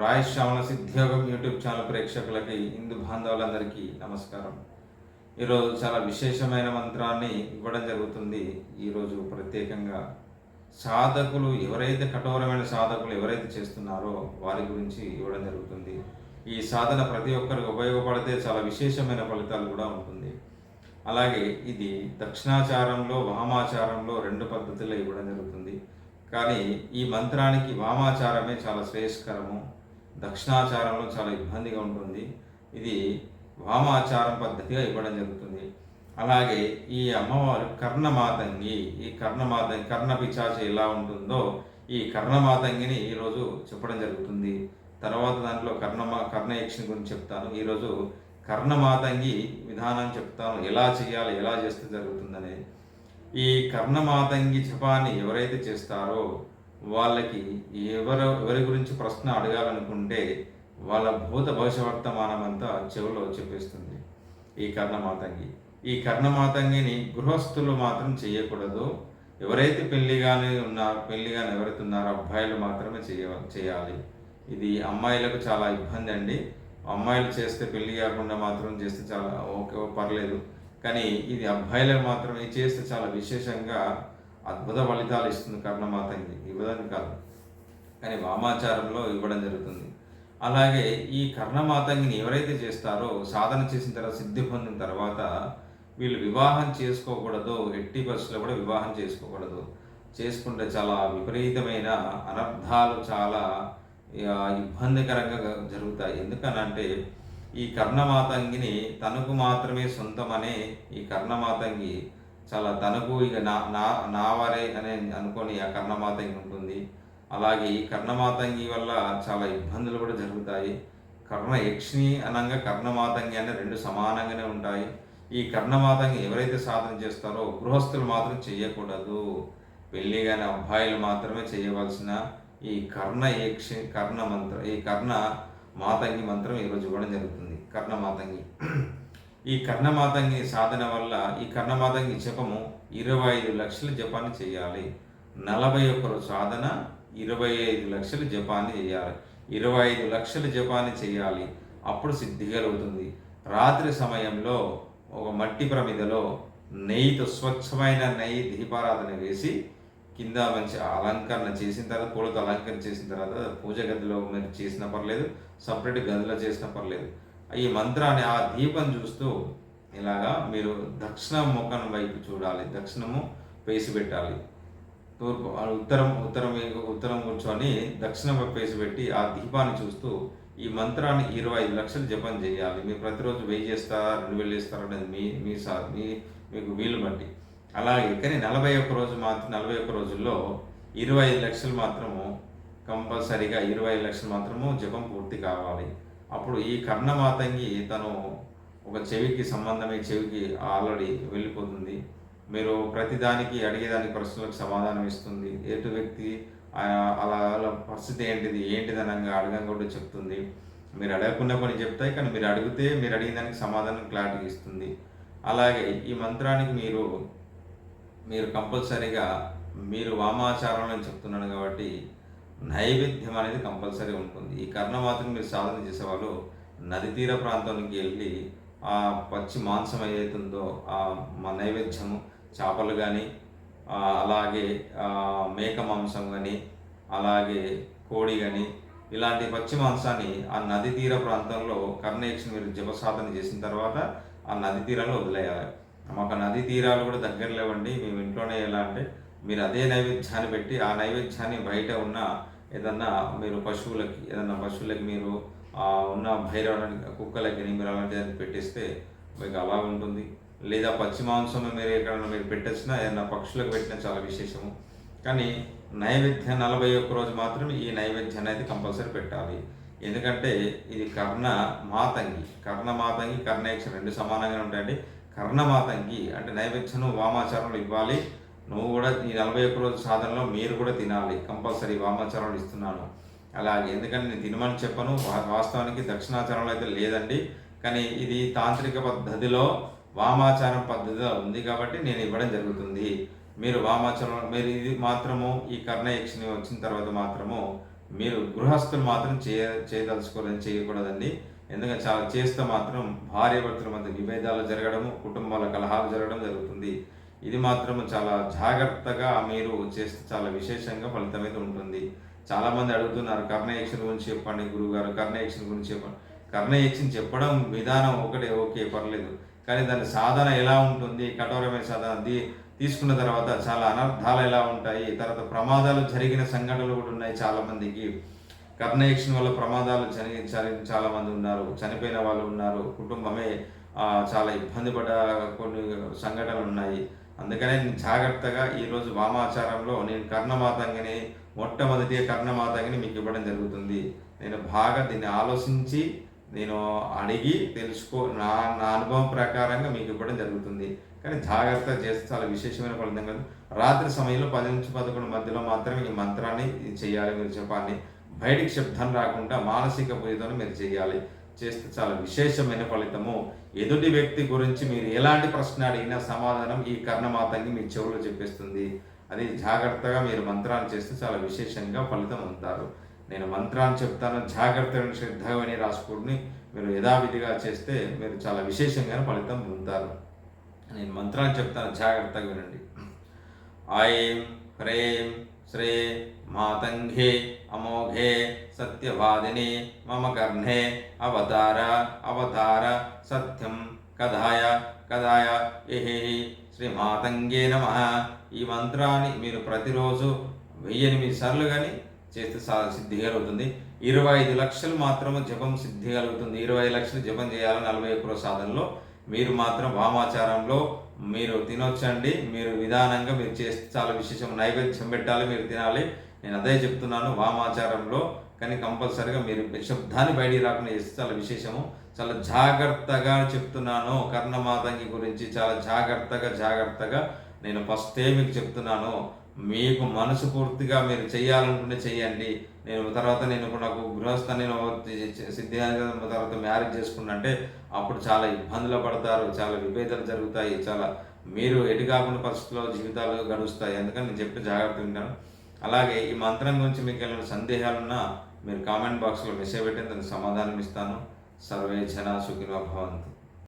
రాయ్ శ్రావణ సిద్ధియోగం YouTube channel ప్రేక్షకులకి హిందూ బాంధవులందరికీ నమస్కారం. ఈరోజు చాలా విశేషమైన మంత్రాన్ని ఇవ్వడం జరుగుతుంది. ఈరోజు ప్రత్యేకంగా సాధకులు ఎవరైతే కఠోరమైన సాధకులు ఎవరైతే చేస్తున్నారో వారి గురించి ఇవ్వడం జరుగుతుంది. ఈ సాధన ప్రతి ఒక్కరికి ఉపయోగపడితే చాలా విశేషమైన ఫలితాలు కూడా ఉంటుంది. అలాగే ఇది దక్షిణాచారంలో వామాచారంలో రెండు పద్ధతుల్లో ఇవ్వడం జరుగుతుంది. కానీ ఈ మంత్రానికి వామాచారమే చాలా శ్రేయస్కరము, దక్షిణాచారంలో చాలా ఇబ్బందిగా ఉంటుంది. ఇది వామాచారం పద్ధతిగా ఇవ్వడం జరుగుతుంది. అలాగే ఈ అమ్మవారు కర్ణమాతంగి, ఈ కర్ణ పిచాచ ఎలా ఉంటుందో ఈ కర్ణమాతంగిని ఈరోజు చెప్పడం జరుగుతుంది. తర్వాత దాంట్లో కర్ణయక్షిని గురించి చెప్తాను. ఈరోజు కర్ణమాతంగి విధానం చెప్తాను, ఎలా చేయాలి, ఎలా చేస్తే జరుగుతుందనేది. ఈ కర్ణమాతంగి జపాన్ని ఎవరైతే చేస్తారో వాళ్ళకి ఎవరి గురించి ప్రశ్న అడగాలనుకుంటే వాళ్ళ భూత భవిష్యవర్తమానం అంతా చెవిలో చెప్పేస్తుంది ఈ కర్ణమాతంగిని గృహస్థులు మాత్రం చేయకూడదు. ఎవరైతే పెళ్లిగానే ఎవరైతే ఉన్నారో అబ్బాయిలు మాత్రమే చేయాలి. ఇది అమ్మాయిలకు చాలా ఇబ్బంది అండి. అమ్మాయిలు చేస్తే పెళ్లి కాకుండా మాత్రం చేస్తే చాలా ఓకే, పర్లేదు. కానీ ఇది అబ్బాయిలకు మాత్రమే చేస్తే చాలా విశేషంగా అద్భుత ఫలితాలు ఇస్తుంది కర్ణమాతంగి. ఇవ్వడానికి కాదు, కానీ వామాచారంలో ఇవ్వడం జరుగుతుంది. అలాగే ఈ కర్ణమాతంగిని ఎవరైతే చేస్తారో సాధన చేసిన తర్వాత సిద్ధి పొందిన తర్వాత వీళ్ళు వివాహం చేసుకోకూడదు. ఎట్టి పరిస్థితుల్లో కూడా వివాహం చేసుకోకూడదు. చేసుకుంటే చాలా విపరీతమైన అనర్థాలు, చాలా ఇబ్బందికరంగా జరుగుతాయి. ఎందుకనంటే ఈ కర్ణమాతంగిని తనకు మాత్రమే సొంతమనే ఈ కర్ణమాతంగి చాలా తనకు ఇక నావరే అని అనుకొని ఆ కర్ణమాతంగి ఉంటుంది. అలాగే ఈ కర్ణమాతంగి వల్ల చాలా ఇబ్బందులు కూడా జరుగుతాయి. యక్షిని అనంగా కర్ణమాతంగి అనే రెండు సమానంగానే ఉంటాయి. ఈ కర్ణమాతంగి ఎవరైతే సాధన చేస్తారో గృహస్థులు మాత్రం చేయకూడదు. పెళ్లి కాని అబ్బాయిలు మాత్రమే చేయవలసిన ఈ కర్ణ మాతంగి మంత్రం ఈరోజు ఇవ్వడం జరుగుతుంది. కర్ణమాతంగి ఈ కర్ణమాతంగి సాధన వల్ల ఈ కర్ణమాతంగి జపము 25 లక్షల జపాన్ని చేయాలి. 41 రోజు సాధన 25 లక్షల జపాన్ని చేయాలి. 25 లక్షల జపాన్ని చేయాలి. అప్పుడు సిద్ధి కలుగుతుంది. రాత్రి సమయంలో ఒక మట్టి ప్రమిదలో నెయ్యితో, స్వచ్ఛమైన నెయ్యి దీపారాధన వేసి కింద మంచి అలంకరణ చేసిన తర్వాత, పూలతో అలంకరణ చేసిన తర్వాత పూజ గదిలో మీరు చేసినా పర్లేదు, సపరేట్ గదిలో చేసినా పర్లేదు. ఈ మంత్రాన్ని ఆ దీపం చూస్తూ ఇలాగా మీరు దక్షిణ ముఖం వైపు చూడాలి. దక్షిణము వేసి పెట్టాలి. తూర్పు ఉత్తరం కూర్చొని దక్షిణ వైపు వేసి పెట్టి ఆ దీపాన్ని చూస్తూ ఈ మంత్రాన్ని 25 లక్షలు జపం చేయాలి. మీరు ప్రతిరోజు 1000 చేస్తారా, 2000 చేస్తారా అనేది మీకు వీలు బట్టి. అలాగే కానీ 41 రోజుల్లో 25 లక్షలు మాత్రము కంపల్సరీగా 25 లక్షలు మాత్రము జపం పూర్తి కావాలి. అప్పుడు ఈ కర్ణమాతంగి తను ఒక చెవికి ఆల్రెడీ వెళ్ళిపోతుంది. మీరు ప్రతిదానికి అడిగేదానికి ప్రశ్నలకు సమాధానం ఇస్తుంది. ఎటు వ్యక్తి అలా పరిస్థితి ఏంటిదనంగా అడగంగా కూడా చెప్తుంది. మీరు అడగకుండా కొన్ని చెప్తాయి, కానీ మీరు అడిగిన దానికి సమాధానం క్లారిటీ ఇస్తుంది. అలాగే ఈ మంత్రానికి మీరు కంపల్సరీగా మీరు వామాచారంలో చెప్తున్నాను కాబట్టి నైవేద్యం అనేది కంపల్సరీ ఉంటుంది. ఈ కర్ణమాతను మీరు సాధన చేసేవాళ్ళు నది తీర ప్రాంతానికి వెళ్ళి ఆ పచ్చి మాంసం ఏదైతుందో ఆ నైవేద్యము, చేపలు కానీ, అలాగే మేక మాంసం కానీ, అలాగే కోడి కానీ, ఇలాంటి పచ్చి మాంసాన్ని ఆ నది తీర ప్రాంతంలో కర్ణయక్షిని మీరు జపసాధన చేసిన తర్వాత ఆ నది తీరాలు వదిలేయాలి. మాకు నది తీరాలు కూడా దగ్గర లేవండి, మేము ఇంట్లోనే ఎలా అంటే మీరు అదే నైవేద్యాన్ని పెట్టి ఆ నైవేద్యాన్ని బయట ఉన్న మీరు పశువులకి మీరు ఉన్న కుక్కలకి మీరు అలాంటి పెట్టేస్తే మీకు అలా ఉంటుంది. లేదా పచ్చి మాంసం మీరు ఎక్కడన్నా మీరు పెట్టేసినా ఏదైనా పక్షులకు పెట్టినా చాలా విశేషము. కానీ నైవేద్యం 41 రోజు మాత్రం ఈ నైవేద్యాన్ని అయితే కంపల్సరీ పెట్టాలి. ఎందుకంటే ఇది కర్ణమాతంగి, కర్ణయక్ష రెండు సమానంగా ఉంటాయండి. కర్ణమాతంగి అంటే నైవేద్యం వామాచారంలో ఇవ్వాలి. నువ్వు కూడా ఈ 41 రోజు సాధనలో మీరు కూడా తినాలి. కంపల్సరీ వామాచారంలో ఇస్తున్నాను. అలాగే ఎందుకంటే నేను తినమని చెప్పను, వాస్తవానికి దక్షిణాచారంలో అయితే లేదండి. కానీ ఇది తాంత్రిక పద్ధతిలో వామాచారం పద్ధతిలో ఉంది కాబట్టి నేను ఇవ్వడం జరుగుతుంది. మీరు ఇది మాత్రము ఈ కర్ణయక్షిని వచ్చిన తర్వాత మాత్రము మీరు గృహస్థులు మాత్రం చేయకూడదండి. ఎందుకంటే చాలా చేస్తే మాత్రం భార్యాభర్తల మధ్య విభేదాలు జరగడము, కుటుంబాల కలహాలు జరగడం జరుగుతుంది. ఇది మాత్రం చాలా జాగ్రత్తగా మీరు చేస్తే చాలా విశేషంగా ఫలితం అయితే ఉంటుంది. చాలామంది అడుగుతున్నారు, కర్ణయక్షణ గురించి చెప్పండి గురువుగారు, కర్ణయక్షణ గురించి చెప్పండి. కర్ణయక్షణ చెప్పడం విధానం ఒకటే, ఓకే, పర్లేదు. కానీ దాని సాధన ఎలా ఉంటుంది, కఠోరమైన సాధన తీసుకున్న తర్వాత చాలా అనర్థాలు ఎలా ఉంటాయి, తర్వాత ప్రమాదాలు జరిగిన సంఘటనలు కూడా ఉన్నాయి. చాలామందికి కర్ణయక్షణ వల్ల ప్రమాదాలు చాలామంది ఉన్నారు, చనిపోయిన వాళ్ళు ఉన్నారు, కుటుంబమే చాలా ఇబ్బంది పడ్డ కొన్ని సంఘటనలు ఉన్నాయి. అందుకనే నేను జాగ్రత్తగా ఈరోజు వామాచారంలో నేను కర్ణమాతంగిని, మొట్టమొదటి కర్ణమాతంగిని మీకు ఇవ్వడం జరుగుతుంది. నేను బాగా దీన్ని ఆలోచించి నేను అడిగి నా నా అనుభవం ప్రకారంగా మీకు ఇవ్వడం జరుగుతుంది. కానీ జాగ్రత్త చేస్తే చాలా విశేషమైన ఫలితం కాదు. రాత్రి సమయంలో 10 నుంచి 11 మధ్యలో మాత్రమే ఈ మంత్రాన్ని చేయాలి. మీరు చెప్పాలి, బయటికి శబ్దం రాకుండా మానసిక పూజతో మీరు చేయాలి. చేస్తే చాలా విశేషమైన ఫలితము. ఎదుటి వ్యక్తి గురించి మీరు ఎలాంటి ప్రశ్న అడిగినా సమాధానం ఈ కర్ణమాతంగి మీ చెవులో చెప్పేస్తుంది. అది జాగ్రత్తగా మీరు మంత్రాన్ని చేస్తే చాలా విశేషంగా ఫలితం పొందుతారు. నేను మంత్రాన్ని చెప్తాను, జాగ్రత్తగా శ్రద్ధగా రాసుకుని మీరు యథావిధిగా చేస్తే మీరు చాలా విశేషంగా ఫలితం పొందుతారు. నేను మంత్రాన్ని చెప్తాను, జాగ్రత్తగా వినండి. ఐం హ్రీం శ్రీ మాతంఘే అమోఘే సత్యవాదిని మమ కర్ణే అవతార సత్యం కదాయ ఏహే శ్రీ మాతంగే నమః. ఈ మంత్రాన్ని మీరు ప్రతిరోజు 1008 సార్లు కానీ చేస్తే సిద్ధి కలుగుతుంది. 25 లక్షలు మాత్రము జపం సిద్ధి కలుగుతుంది. 25 లక్షలు జపం చేయాలి 41 సాధనలో. మీరు మాత్రం వామాచారంలో మీరు తినొచ్చండి. మీరు విధానంగా మీరు చేస్తే చాలా విశేషం. నైవేద్యం పెట్టాలి, మీరు తినాలి. నేను అదే చెప్తున్నాను వామాచారంలో. కానీ కంపల్సరిగా మీరు శబ్దాన్ని బయటికి రాకుండా చేస్తే చాలా విశేషము. చాలా జాగ్రత్తగా చెప్తున్నాను కర్ణమాతంగి గురించి. చాలా జాగ్రత్తగా నేను ఫస్టే మీకు చెప్తున్నాను. మీకు మనసు పూర్తిగా మీరు చేయాలనుకుంటే చేయండి. నాకు గృహస్థ నేను సిద్ధి తర్వాత మ్యారేజ్ చేసుకున్నంటే అప్పుడు చాలా ఇబ్బందులు పడతారు, చాలా విభేదాలు జరుగుతాయి, చాలా మీరు ఎటు కాకుండా పరిస్థితుల్లో జీవితాలు గడుస్తాయి. అందుకని నేను చెప్పి జాగ్రత్త వింటాను. అలాగే ఈ మంత్రం గురించి మీకు ఏమైనా సందేహాలున్నా మీరు కామెంట్ బాక్స్లో మెసేజ్ పెట్టి దానికి సమాధానం ఇస్తాను. సర్వే జనా సుఖినో భవంతు.